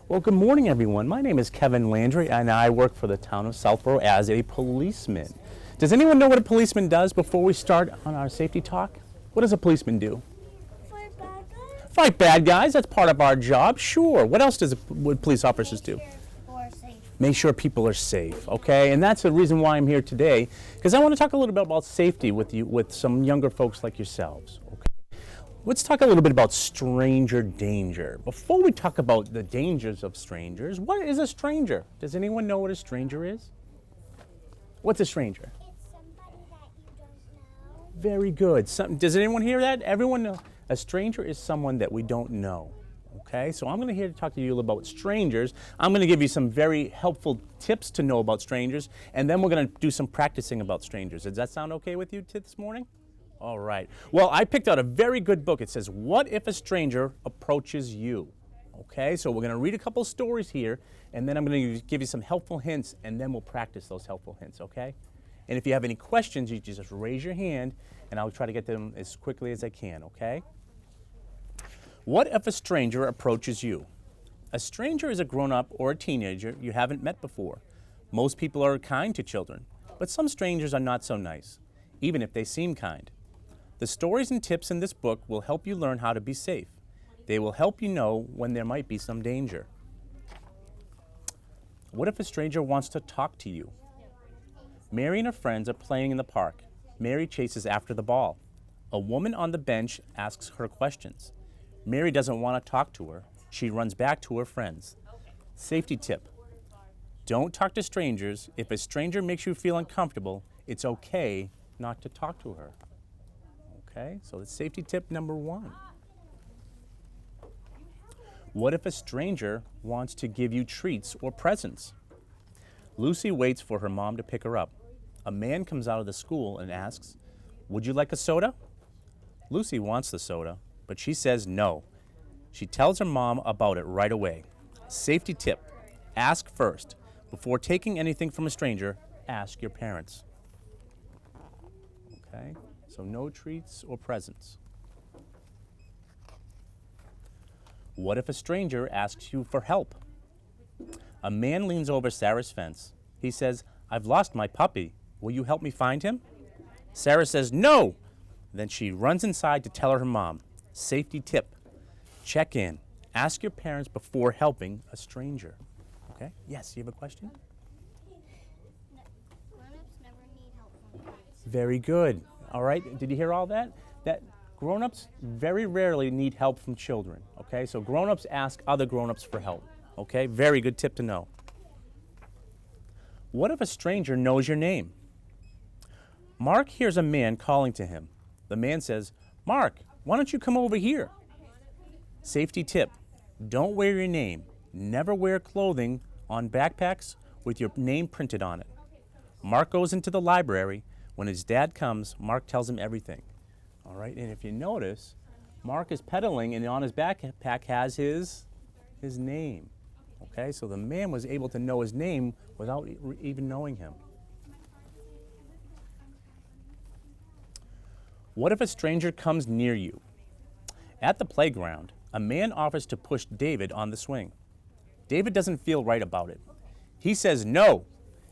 Well, good morning, everyone. My name is Kevin Landry, and I work for the town of Southborough as a policeman. Does anyone know what a policeman does before we start on our safety talk? What does a policeman do? Fight bad guys? Fight bad guys. That's part of our job. Sure. What else would police officers do? Make sure people are safe, okay? And that's the reason why I'm here today, because I want to talk a little bit about safety with you, with some younger folks like yourselves, okay? Let's talk a little bit about stranger danger. Before we talk about the dangers of strangers, what is a stranger? Does anyone know what a stranger is? What's a stranger? It's somebody that you don't know. Very good. Does anyone hear that? Everyone know? A stranger is someone that we don't know. Okay, so I'm going to here to talk to you about strangers. I'm going to give you some very helpful tips to know about strangers, and then we're going to do some practicing about strangers. Does that sound okay with you this morning? All right. Well, I picked out a very good book. It says, What If a Stranger Approaches You? Okay, so we're going to read a couple stories here, and then I'm going to give you some helpful hints, and then we'll practice those helpful hints, okay? And if you have any questions, you just raise your hand, and I'll try to get them as quickly as I can, okay? What if a stranger approaches you? A stranger is a grown-up or a teenager you haven't met before. Most people are kind to children, but some strangers are not so nice, even if they seem kind. The stories and tips in this book will help you learn how to be safe. They will help you know when there might be some danger. What if a stranger wants to talk to you? Mary and her friends are playing in the park. Mary chases after the ball. A woman on the bench asks her questions. Mary doesn't want to talk to her. She runs back to her friends. Safety tip. Don't talk to strangers. If a stranger makes you feel uncomfortable, it's okay not to talk to her. Okay, so that's safety tip number 1. What if a stranger wants to give you treats or presents? Lucy waits for her mom to pick her up. A man comes out of the school and asks, "Would you like a soda?" Lucy wants the soda, but she says no. She tells her mom about it right away. Safety tip, ask first. Before taking anything from a stranger, ask your parents. Okay, so no treats or presents. What if a stranger asks you for help? A man leans over Sarah's fence. He says, "I've lost my puppy. Will you help me find him?" Sarah says, "No!" Then she runs inside to tell her mom. Safety tip, check in. Ask your parents before helping a stranger. Okay? Yes, you have a question? Grown-ups never need help from kids. Very good. All right, did you hear all that? That grown-ups very rarely need help from children. Okay, so grown-ups ask other grown-ups for help. Okay, very good tip to know. What if a stranger knows your name? Mark hears a man calling to him. The man says, "Mark, why don't you come over here?" Safety tip, don't wear your name. Never wear clothing on backpacks with your name printed on it. Mark goes into the library. When his dad comes, Mark tells him everything. All right, and if you notice, Mark is pedaling and on his backpack has his name. Okay, so the man was able to know his name without even knowing him. What if a stranger comes near you? At the playground, a man offers to push David on the swing. David doesn't feel right about it. He says no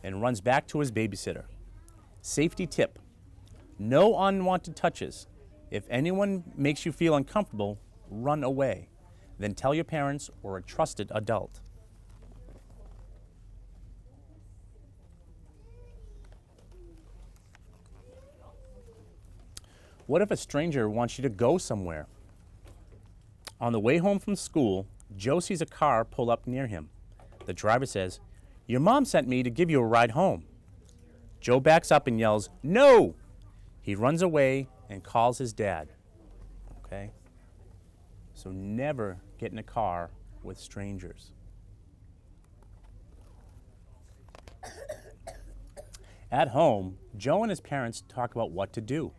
and runs back to his babysitter. Safety tip, no unwanted touches. If anyone makes you feel uncomfortable, run away. Then tell your parents or a trusted adult. What if a stranger wants you to go somewhere? On the way home from school, Joe sees a car pull up near him. The driver says, "Your mom sent me to give you a ride home." Joe backs up and yells, "No!" He runs away and calls his dad. Okay? So never get in a car with strangers. At home, Joe and his parents talk about what to do.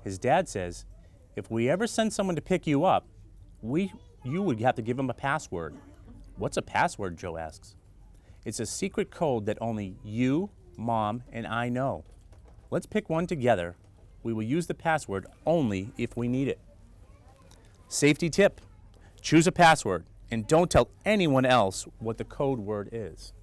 His dad says, "If we ever send someone to pick you up, you would have to give them a password." "What's a password?" Joe asks. "It's a secret code that only you, Mom, and I know. Let's pick one together. We will use the password only if we need it." Safety tip, choose a password. And don't tell anyone else what the code word is.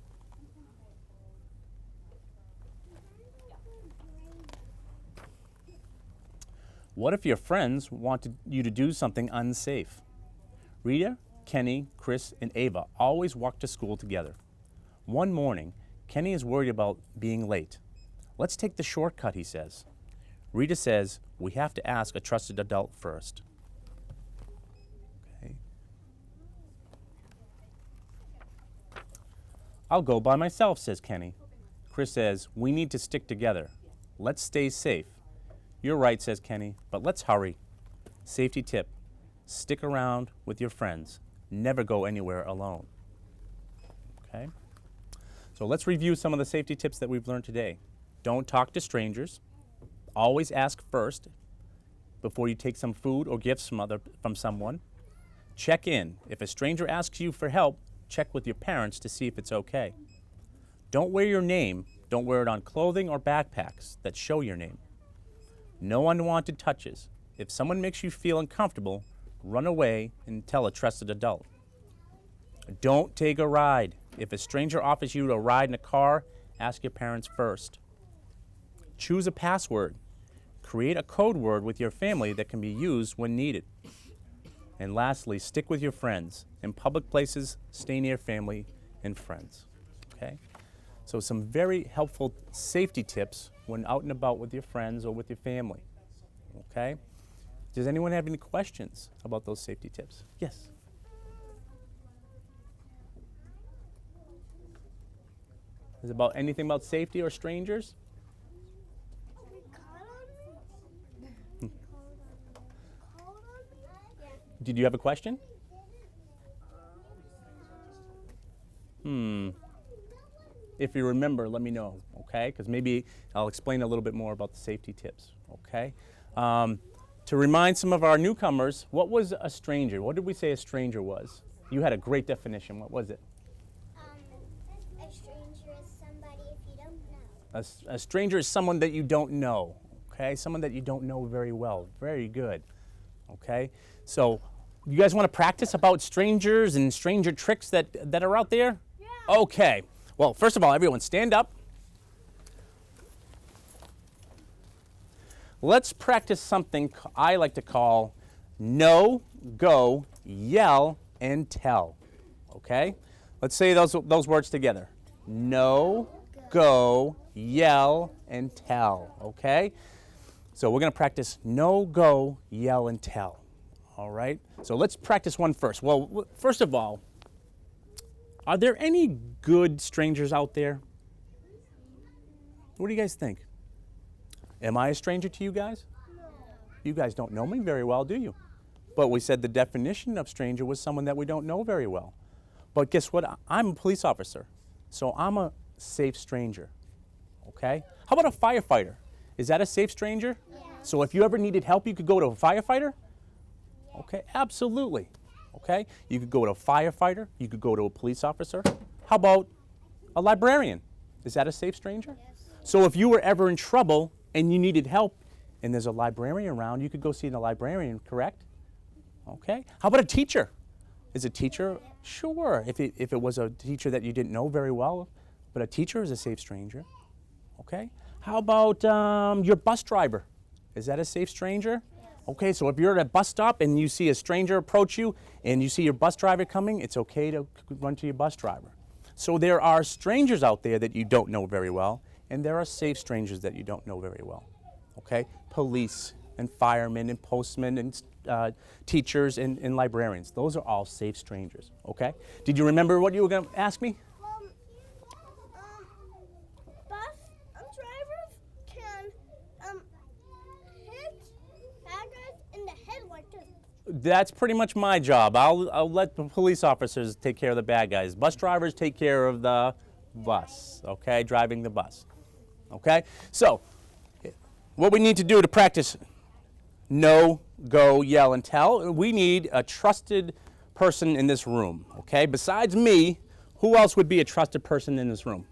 What if your friends wanted you to do something unsafe? Rita, Kenny, Chris, and Ava always walk to school together. One morning, Kenny is worried about being late. Let's take the shortcut, he says. Rita says, we have to ask a trusted adult first. Okay. I'll go by myself, says Kenny. Chris says, we need to stick together. Let's stay safe. You're right, says Kenny, but let's hurry. Safety tip, stick around with your friends. Never go anywhere alone. Okay? So let's review some of the safety tips that we've learned today. Don't talk to strangers. Always ask first before you take some food or gifts from someone. Check in. If a stranger asks you for help, check with your parents to see if it's okay. Don't wear your name. Don't wear it on clothing or backpacks that show your name. No unwanted touches. If someone makes you feel uncomfortable, run away and tell a trusted adult. Don't take a ride. If a stranger offers you a ride in a car, ask your parents first. Choose a password. Create a code word with your family that can be used when needed. And lastly, stick with your friends. In public places, stay near family and friends. Okay? So some very helpful safety tips when out and about with your friends or with your family. Okay? Does anyone have any questions about those safety tips? Yes. Is it about anything about safety or strangers? Did you have a question? If you remember, let me know, okay? Because maybe I'll explain a little bit more about the safety tips, okay? To remind some of our newcomers, what was a stranger? What did we say a stranger was? You had a great definition. What was it? A stranger is somebody if you don't know. A stranger is someone that you don't know, okay? Someone that you don't know very well. Very good, okay? So you guys want to practice about strangers and stranger tricks that are out there? Yeah. Okay. Well, first of all, everyone stand up. Let's practice something I like to call know, go, yell, and tell. Okay? Let's say those words together. Know, go, yell, and tell. Okay? So we're going to practice know, go, yell, and tell. All right? So let's practice one first. Well, first of all, are there any good strangers out there? What do you guys think? Am I a stranger to you guys? No. You guys don't know me very well, do you? But we said the definition of stranger was someone that we don't know very well. But guess what? I'm a police officer, so I'm a safe stranger. Okay? How about a firefighter? Is that a safe stranger? Yeah. So if you ever needed help, you could go to a firefighter? Yeah. Okay, absolutely. Okay? You could go to a firefighter. You could go to a police officer. How about a librarian? Is that a safe stranger? Yes. So if you were ever in trouble and you needed help and there's a librarian around, you could go see the librarian, correct? Okay. How about a teacher? Is a teacher? Sure. If it was a teacher that you didn't know very well, but a teacher is a safe stranger. Okay. How about your bus driver? Is that a safe stranger? Okay, so if you're at a bus stop and you see a stranger approach you and you see your bus driver coming, it's okay to run to your bus driver. So there are strangers out there that you don't know very well, and there are safe strangers that you don't know very well. Okay? Police and firemen and postmen and teachers and librarians. Those are all safe strangers. Okay? Did you remember what you were going to ask me? Bus drivers can hit bad guys in the head like this. That's pretty much my job. I'll let the police officers take care of the bad guys. Bus drivers take care of the bus, okay? Driving the bus, okay? So, what we need to do to practice know, go, yell, and tell, we need a trusted person in this room, okay? Besides me, who else would be a trusted person in this room?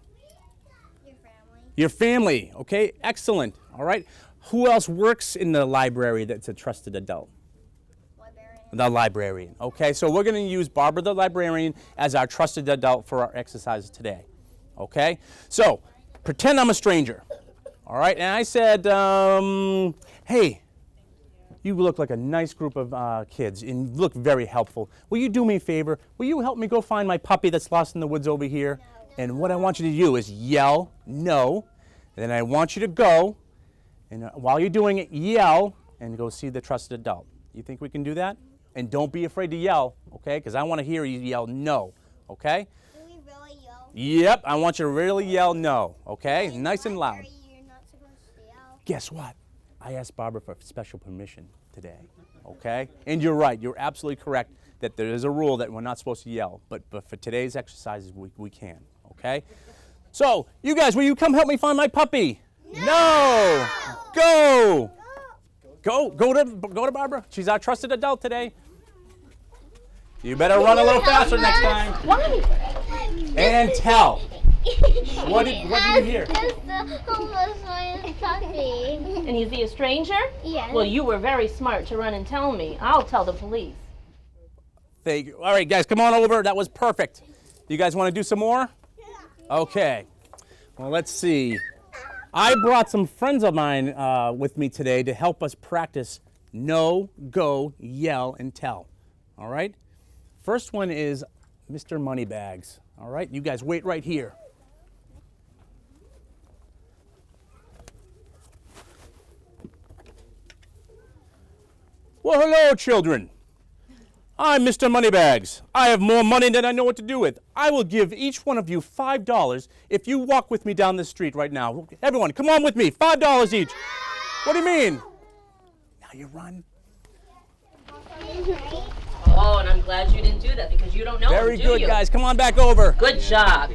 Your family. Your family, okay? Excellent, all right? Who else works in the library that's a trusted adult? Librarian. The librarian. Okay, so we're going to use Barbara the librarian as our trusted adult for our exercises today. Okay, so pretend I'm a stranger. All right, and I said, hey, you look like a nice group of kids and look very helpful. Will you do me a favor? Will you help me go find my puppy that's lost in the woods over here? And what I want you to do is yell, no. And then I want you to go, and while you're doing it, yell, and go see the trusted adult. You think we can do that? And don't be afraid to yell, okay? Because I want to hear you yell no, okay? Do we really yell? Yep, I want you to really yell no, okay? Nice and loud. You're not supposed to yell. Guess what? I asked Barbara for special permission today, okay? And you're right, you're absolutely correct that there is a rule that we're not supposed to yell, but for today's exercises, we can, okay? So, you guys, will you come help me find my puppy? No! Go! Go to Barbara. She's our trusted adult today. You better run a little faster next time. And tell. What did you hear? The homeless man's puppy. And is he a stranger? Yes. Well, you were very smart to run and tell me. I'll tell the police. Thank you. All right, guys, come on over. That was perfect. You guys want to do some more? Okay. Well, let's see. I brought some friends of mine with me today to help us practice no, go, yell, and tell. All right? First one is Mr. Moneybags. All right? You guys wait right here. Well, hello, children. I'm Mr. Moneybags. I have more money than I know what to do with. I will give each one of you $5 if you walk with me down the street right now. Everyone, come on with me. $5 each. What do you mean? Now you run. Oh, and I'm glad you didn't do that because you don't know Very him, do good, you? guys. Come on back over. Good job.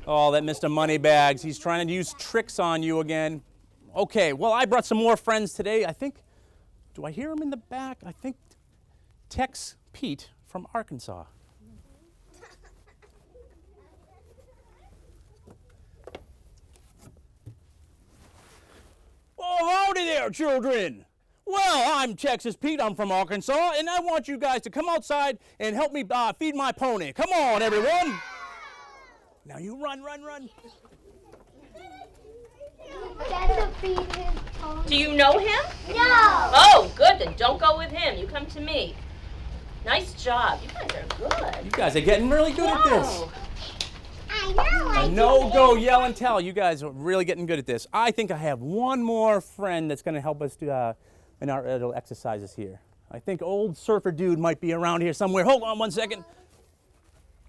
Oh, that Mr. Moneybags. He's trying to use tricks on you again. Okay, well, I brought some more friends today. I think, do I hear him in the back? I think Tex Pete from Arkansas. Oh, howdy there, children. Well, I'm Texas Pete. I'm from Arkansas, and I want you guys to come outside and help me feed my pony. Come on, everyone. Now you run. Do you know him? No. Oh, good. Then don't go with him. You come to me. Nice job. You guys are good. You guys are getting really good at this. Whoa. I know. A no, go, yell, and tell. You guys are really getting good at this. I think I have one more friend that's going to help us in our little exercises here. I think old surfer dude might be around here somewhere. Hold on one second.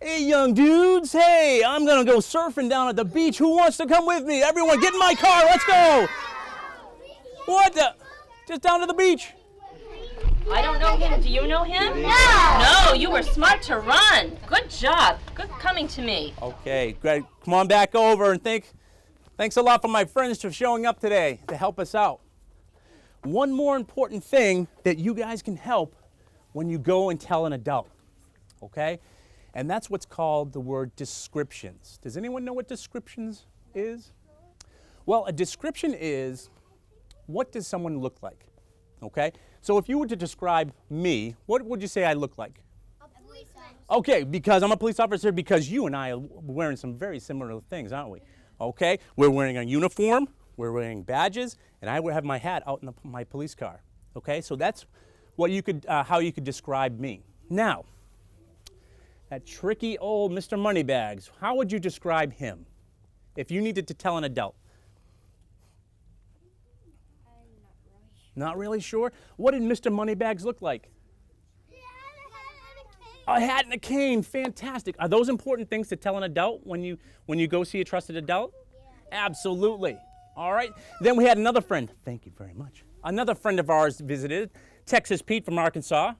Hey, young dudes. Hey, I'm going to go surfing down at the beach. Who wants to come with me? Everyone, get in my car. Let's go. What the? Just down to the beach. I don't know him. Do you know him? No. No, you were smart to run. Good job. Good coming to me. Okay, great. Come on back over and thanks a lot for my friends for showing up today to help us out. One more important thing that you guys can help when you go and tell an adult, okay? And that's what's called the word descriptions. Does anyone know what descriptions is? Well, a description is, what does someone look like, okay? So if you were to describe me, what would you say I look like? A policeman. Okay, because I'm a police officer, because you and I are wearing some very similar things, aren't we? Okay, we're wearing a uniform, we're wearing badges, and I would have my hat out in my police car. Okay, so that's what you could, how you could describe me. Now, that tricky old Mr. Moneybags, how would you describe him if you needed to tell an adult? Not really sure? What did Mr. Moneybags look like? A hat and a cane, fantastic. Are those important things to tell an adult when you go see a trusted adult? Yeah. Absolutely. All right. Then we had another friend. Thank you very much. Another friend of ours visited, Texas Pete from Arkansas.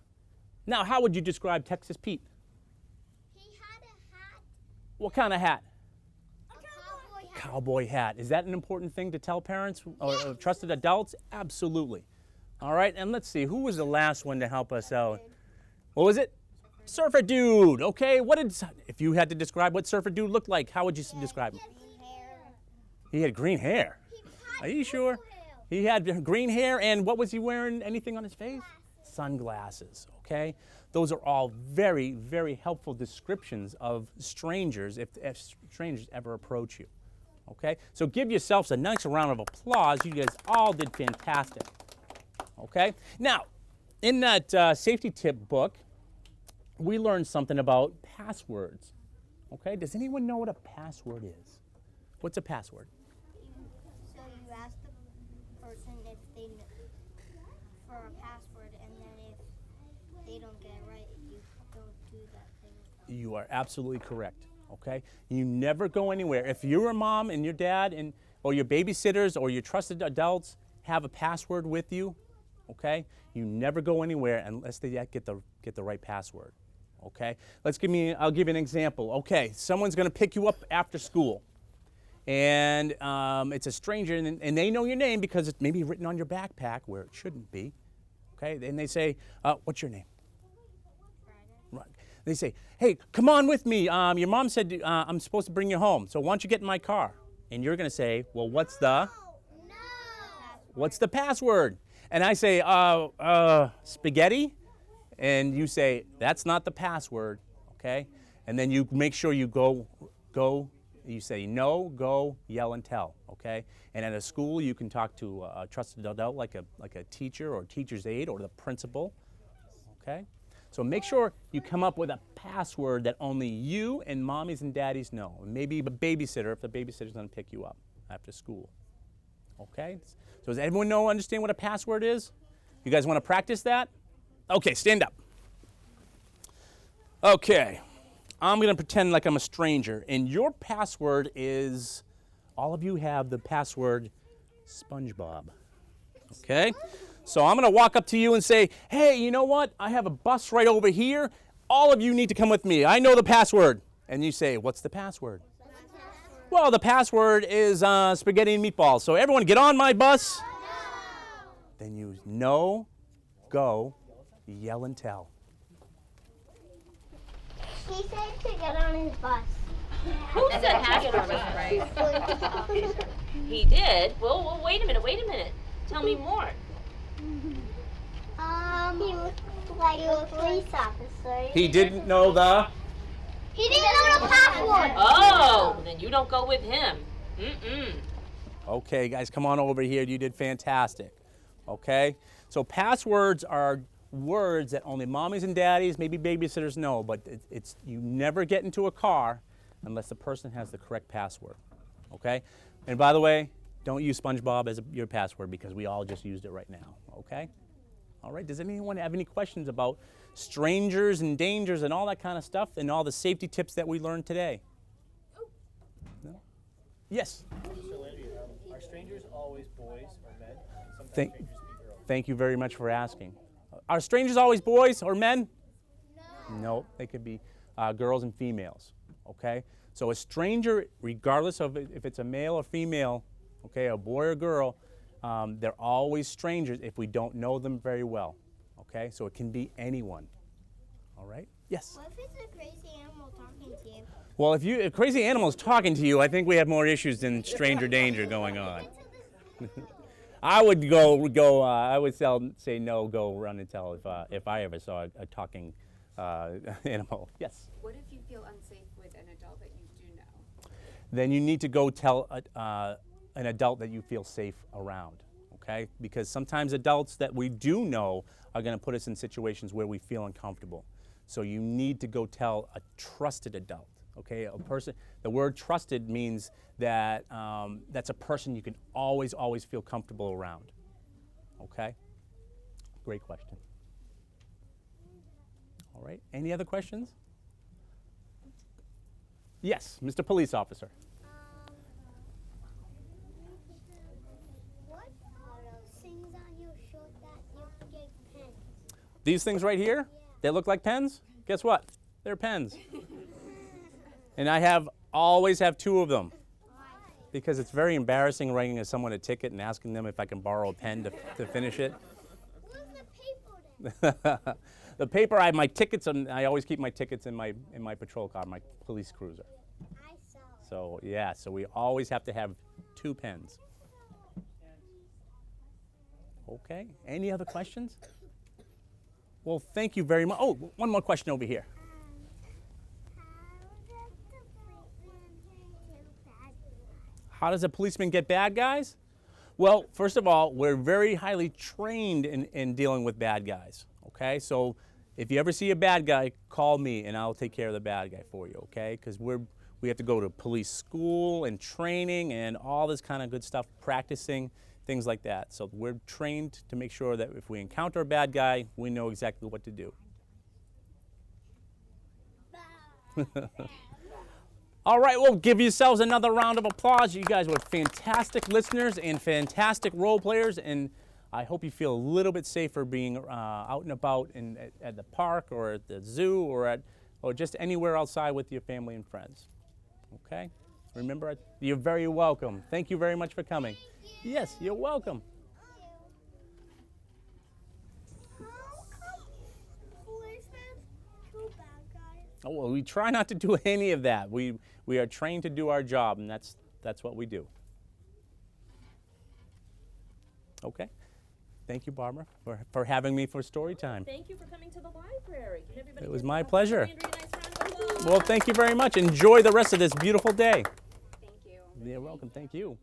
Now, how would you describe Texas Pete? He had a hat. What kind of hat? A cowboy hat. Cowboy hat. Is that an important thing to tell parents or trusted adults? Absolutely. All right. And let's see. Who was the last one to help us out? What was it? Surfer dude. Okay. If you had to describe what surfer dude looked like, how would you describe him? He had green hair. Are you sure? He had green hair, and what was he wearing? Anything on his face? sunglasses, okay? Those are all very, very helpful descriptions of strangers if strangers ever approach you, okay? So give yourselves a nice round of applause. You guys all did fantastic, okay? Now, in that safety tip book, we learned something about passwords, okay? Does anyone know what a password is? What's a password? So you ask the person if they for a password, and then if they don't get it right, you don't do that thing. You are absolutely correct, okay? You never go anywhere. If you're a mom and your dad or your babysitters or your trusted adults have a password with you, okay? You never go anywhere unless they get the right password, okay? I'll give you an example. Okay, someone's gonna pick you up after school, and it's a stranger, and they know your name because it's maybe written on your backpack where it shouldn't be, okay? And they say, what's your name? Right. They say, hey, come on with me. Your mom said I'm supposed to bring you home, so why don't you get in my car? And you're gonna say, well, what's the password? And I say, spaghetti, and you say, that's not the password, okay? And then you make sure you go, you say no, go, yell and tell, okay? And at a school, you can talk to a trusted adult like a teacher or teacher's aide or the principal, okay? So make sure you come up with a password that only you and mommies and daddies know. Maybe a babysitter if the babysitter's gonna pick you up after school, okay? So does everyone understand what a password is? You guys wanna practice that? Okay, stand up. Okay. I'm going to pretend like I'm a stranger, and your password is, all of you have the password SpongeBob, okay? So I'm going to walk up to you and say, hey, you know what? I have a bus right over here. All of you need to come with me. I know the password. And you say, what's the password? Well, the password is spaghetti and meatballs. So everyone get on my bus. No. Then you know, go, yell and tell. He said to get on his bus. Who said to get on his bus? He did? Well, wait a minute. Tell me more. He was like a police officer. He didn't know the... He didn't know the password. Oh, then you don't go with him. Okay, guys, come on over here. You did fantastic. Okay? So passwords are words that only mommies and daddies, maybe babysitters know, but it's you never get into a car unless the person has the correct password. Okay? And by the way, don't use SpongeBob as your password because we all just used it right now. Okay? All right, does anyone have any questions about strangers and dangers and all that kind of stuff and all the safety tips that we learned today? No? Yes? So, Landry, are strangers always boys or men? Sometimes Thank, strangers be girls. thank you very much for asking. Are strangers always boys or men? No, they could be girls and females, okay? So a stranger, regardless of if it's a male or female, okay, a boy or girl, they're always strangers if we don't know them very well, okay? So it can be anyone, all right? Yes? What if it's a crazy animal talking to you? Well, if a crazy animal is talking to you, I think we have more issues than stranger danger going on. I would I would say no, go run and tell if I ever saw a talking animal. Yes? What if you feel unsafe with an adult that you do know? Then you need to go tell an adult that you feel safe around, okay? Because sometimes adults that we do know are going to put us in situations where we feel uncomfortable. So you need to go tell a trusted adult, okay? A person. The word trusted means that that's a person you can always feel comfortable around, okay? Great question. All right, any other questions? Yes, Mr. Police Officer. What are those things on your shirt that you gave pens? These things right here, they look like pens? Guess what? They're pens. And I always have two of them. Because it's very embarrassing writing someone a ticket and asking them if I can borrow a pen to finish it. Where's the paper then? The paper, I have my tickets, and I always keep my tickets in my patrol car, my police cruiser. I saw it. So yeah, so we always have to have two pens. Okay, any other questions? Well, thank you very much. Oh, one more question over here. How does a policeman get bad guys? Well, first of all, we're very highly trained in dealing with bad guys, okay? So if you ever see a bad guy, call me and I'll take care of the bad guy for you, okay? Because we have to go to police school and training and all this kind of good stuff, practicing, things like that. So we're trained to make sure that if we encounter a bad guy, we know exactly what to do. All right, well, give yourselves another round of applause. You guys were fantastic listeners and fantastic role players, and I hope you feel a little bit safer being out and about at the park or at the zoo or just anywhere outside with your family and friends. Okay? Remember, you're very welcome. Thank you very much for coming. Yes, you're welcome. How come policemen kill bad guys? Oh, well, we try not to do any of that. We are trained to do our job, and that's what we do. Okay. Thank you, Barbara, for having me for story time. Thank you for coming to the library. Can everybody It was give my pleasure. Landry a nice round of applause? Well, thank you very much. Enjoy the rest of this beautiful day. Thank you. You're welcome. Thank you.